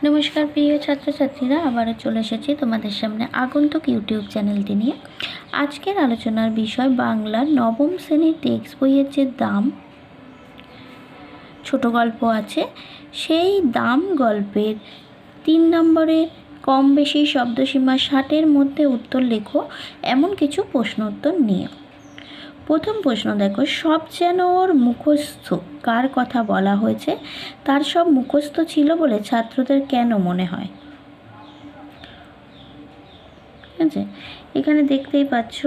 নমস্কার প্রিয় ছাত্রছাত্রীরা, আবারও চলে এসেছি তোমাদের সামনে আগন্তুক ইউটিউব চ্যানেলটি নিয়ে। আজকের আলোচনার বিষয় বাংলার নবম শ্রেণীর টেক্সট বইয়ের যে দাম ছোট গল্প আছে, সেই দাম গল্পের 3 নম্বরে কম বেশি শব্দসীমা 60-এর মধ্যে উত্তর লেখো এমন কিছু প্রশ্ন উত্তর নিয়ে। প্রথম প্রশ্ন দেখো, সব যেন ওর মুখস্থ কার কথা বলা হয়েছে? তার সব মুখস্থ ছিল বলে ছাত্রদের কেন মনে হয়? ঠিক আছে, এখানে দেখতেই পাচ্ছ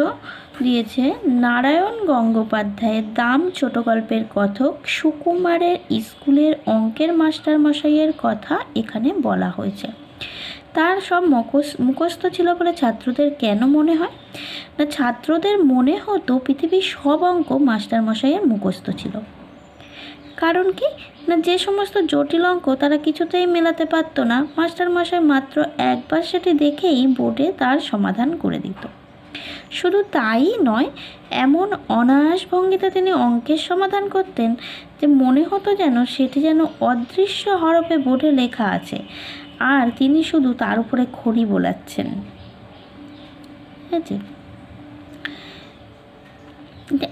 দিয়েছে নারায়ণ গঙ্গোপাধ্যায়ের দাম ছোট গল্পের কথক সুকুমারের স্কুলের অঙ্কের মাস্টারমশাইয়ের কথা এখানে বলা হয়েছে। তার সব মুখস্থ ছিল বলে ছাত্রদের কেন মনে হয়? না, ছাত্রদের মনে হতো পৃথিবীর সব অঙ্ক মাস্টারমশাইয়ের মুখস্থ ছিল। কারণ কি না, যে সমস্ত জটিল অঙ্ক তারা কিছুতেই মেলাতে পারতো না, মাস্টারমশাই মাত্র একবার সেটি দেখেই বোর্ডে তার সমাধান করে দিত। শুধু তাই নয়, এমন অনায়াস ভঙ্গিতে তিনি অঙ্কের সমাধান করতেন যে মনে হতো যেন সেটি যেন অদৃশ্য হরফে বোর্ডে লেখা আছে আর তিনি শুধু তার উপরে খড়ি বোলাচ্ছেন। ঠিক আছে,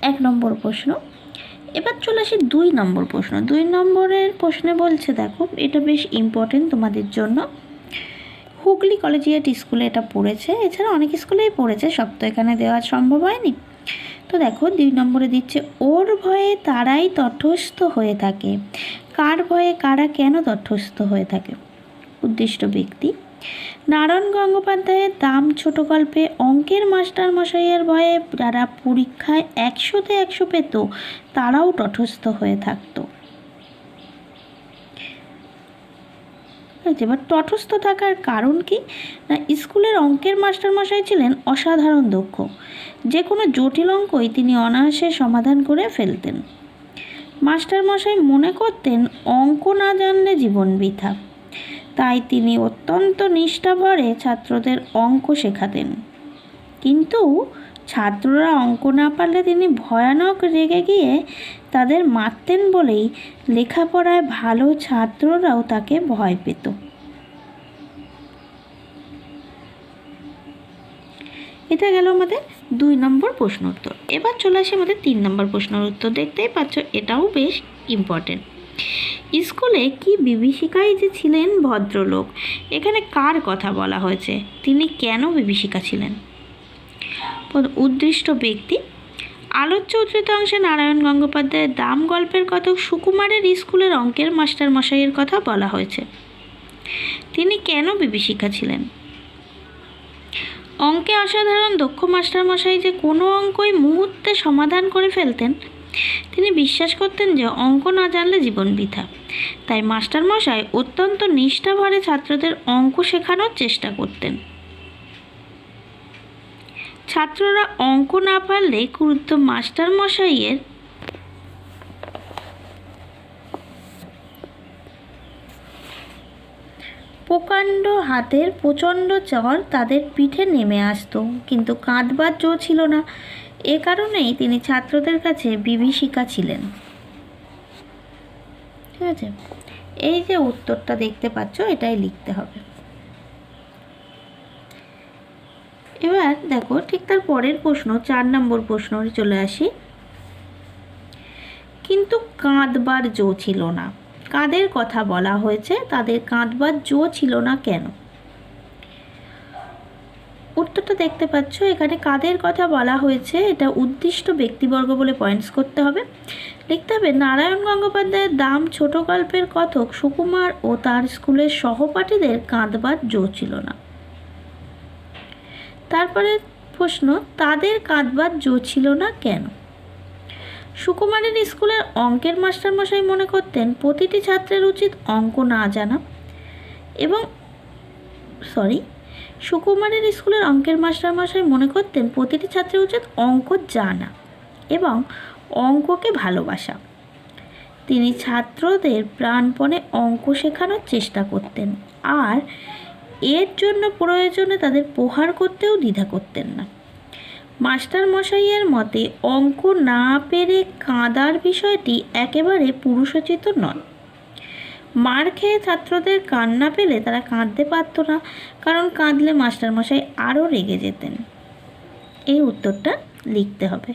1 নম্বর প্রশ্ন। এবার চলে আসি 2 নম্বর প্রশ্ন। 2 নম্বরের প্রশ্নে বলছে, দেখো এটা বেশ ইম্পর্টেন্ট তোমাদের জন্য। হুগলি কলেজিয়েট স্কুলে এটা পড়েছে, এছাড়া অনেক স্কুলেই পড়েছে, সব তো এখানে দেওয়া সম্ভব হয়নি। তো দেখো 2 নম্বরে দিচ্ছে, ওর ভয়ে তারাই তটস্থ হয়ে থাকে। কার ভয়ে কারা কেন তটস্থ হয়ে থাকে? উদ্দিষ্ট ব্যক্তি। নারায়ণ গঙ্গোপাধ্যায়ের দাম ছোট গল্পে অঙ্কের মাস্টারমশাইয়ের ভয়ে যারা পরীক্ষায় 100-তে 100 পেত তারাও তটস্থ হয়ে থাকতো। এবার তটস্থ থাকার কারণ কি না, স্কুলের অঙ্কের মাস্টারমশাই ছিলেন অসাধারণ দক্ষ। যে কোনো জটিল অঙ্কই তিনি অনায়াসে সমাধান করে ফেলতেন। মাস্টারমশাই মনে করতেন অঙ্ক না জানলে জীবন বৃথা, তাই তিনি অত্যন্ত নিষ্ঠাভরে ছাত্রদের অঙ্ক শেখাতেন। কিন্তু ছাত্ররা অঙ্ক না পারলে তিনি ভয়ানক রেগে গিয়ে তাদের মারতেন বলেই লেখাপড়ায় ভালো ছাত্ররাও তাকে ভয় পেত। এটা গেল আমাদের 2 নম্বর প্রশ্ন উত্তর। এবার চলে আসে আমাদের 3 নম্বর প্রশ্নের উত্তর। দেখতেই পাচ্ছ এটাও বেশ ইম্পর্টেন্ট। স্কুলে কি বিভীষিকায় যে ছিলেন ভদ্রলোক, এখানে কার কথা বলা হয়েছে? তিনি কেন বিভীষিকা ছিলেন? উদ্দিষ্ট ব্যক্তি। আলোচ্য উদ্ধৃত অংশে নারায়ণ গঙ্গোপাধ্যায়ের দাম গল্পের কথক সুকুমারের স্কুলের অঙ্কের মাস্টারমশাইয়ের কথা বলা হয়েছে। তিনি কেন বিভীষিকা ছিলেন? অঙ্কে অসাধারণ দক্ষ মাস্টারমশাই যে কোনো অঙ্কই মুহূর্তে সমাধান করে ফেলতেন। তিনি বিশ্বাস করতেন যে অঙ্ক না জানলে জীবন বৃথা, তাই মাস্টারমশাই অত্যন্ত নিষ্ঠাভরে ছাত্রদের অঙ্ক শেখানোর চেষ্টা করতেন। ছাত্ররা অঙ্ক না পারলে ক্রুদ্ধ মাস্টারমশাইয়ের প্রকাণ্ড হাতের প্রচণ্ড চর তাদের পিঠে নেমে আসতো, কিন্তু কাঁদবার জো ছিল না। এ কারণেই তিনি ছাত্রদের কাছে বিভীষিকা ছিলেন। ঠিক আছে, এই যে উত্তরটা দেখতে পাচ্ছ এটাই লিখতে হবে। এবার দেখো ঠিক তার পরের প্রশ্ন, 4 নম্বর প্রশ্ন চলে আসি। কিন্তু কাঁদবার জো ছিল না, কাদের কথা বলা হয়েছে? তাদের কাঁদবার জো ছিল না কেন? উত্তরটা দেখতে পাচ্ছ, এখানে কাদের কথা বলা হয়েছে এটা উদ্দিষ্ট ব্যক্তিবর্গ বলে পয়েন্টস করতে হবে। লিখতে হবে নারায়ণ গঙ্গোপাধ্যায়ের দাম ছোট গল্পের কথক সুকুমার ও তার স্কুলের সহপাঠীদের কাঁদবার জো ছিল না। তারপরে প্রশ্ন, তাদের কাঁদবার জো ছিল না কেন? সুকুমারের স্কুলের অঙ্কের মাস্টারমশাই মনে করতেন প্রতিটি ছাত্রের উচিত অঙ্ক না জানা এবং সুকুমারের স্কুলের অঙ্কের মাস্টারমশাই মনে করতেন প্রতিটি ছাত্রের উচিত অঙ্ক জানা এবং অঙ্ককে ভালোবাসা। তিনি ছাত্রদের প্রাণপণে অঙ্ক শেখানোর চেষ্টা করতেন আর এর জন্য প্রয়োজনে তাদের প্রহার করতেও দ্বিধা করতেন না। মাস্টারমশাইয়ের মতে অঙ্ক না পেরে কাঁদার বিষয়টি একেবারে পুরুষোচিত নয়। মার খেয়ে ছাত্রদের কান্না পেলে তারা কাঁদতে পারতো না, কারণ কাঁদলে মাস্টারমশাই আরও রেগে যেতেন। এই উত্তরটা লিখতে হবে।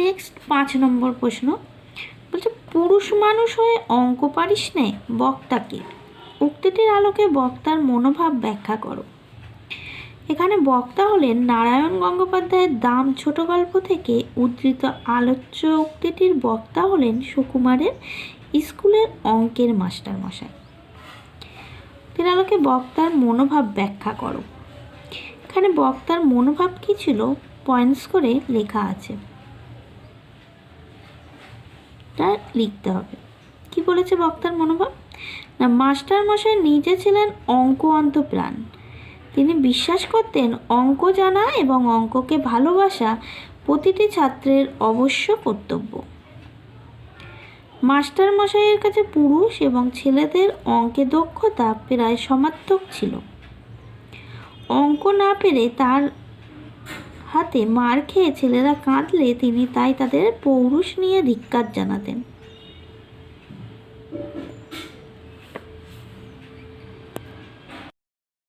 নেক্সট 5 নম্বর প্রশ্ন বলছে, পুরুষ মানুষ হয়ে অঙ্ক পারিস নে বক্তাকে। উক্তিটির আলোকে বক্তার মনোভাব ব্যাখ্যা করো। এখানে বক্তা হলেন নারায়ণ গঙ্গোপাধ্যায়ের দাম ছোট গল্প থেকে উদ্ধৃত আলোচ্য উক্তিটির বক্তা হলেন সুকুমারের স্কুলের অঙ্কের মাস্টারমশাই। এর আলোকে বক্তার মনোভাব ব্যাখ্যা করো। এখানে বক্তার মনোভাব কী ছিল পয়েন্টস করে লেখা আছে, তা লিখতে হবে। কি বলেছে বক্তার মনোভাব? না, মাস্টারমশাই নিজে ছিলেন অঙ্ক অন্তঃপ্রাণ। তিনি বিশ্বাস করতেন অঙ্ক জানা এবং অঙ্ককে ভালোবাসা প্রতিটি ছাত্রের অবশ্য কর্তব্য। মাস্টারমশাইয়ের কাছে পুরুষ এবং ছেলেদের অঙ্কে দক্ষতা প্রায় সমার্থক ছিল। অঙ্ক না পেরে তার হাতে মার খেয়ে ছেলেরা কাঁদলে তিনি তাই তাদের পৌরুষ নিয়ে ধিক্কার জানাতেন।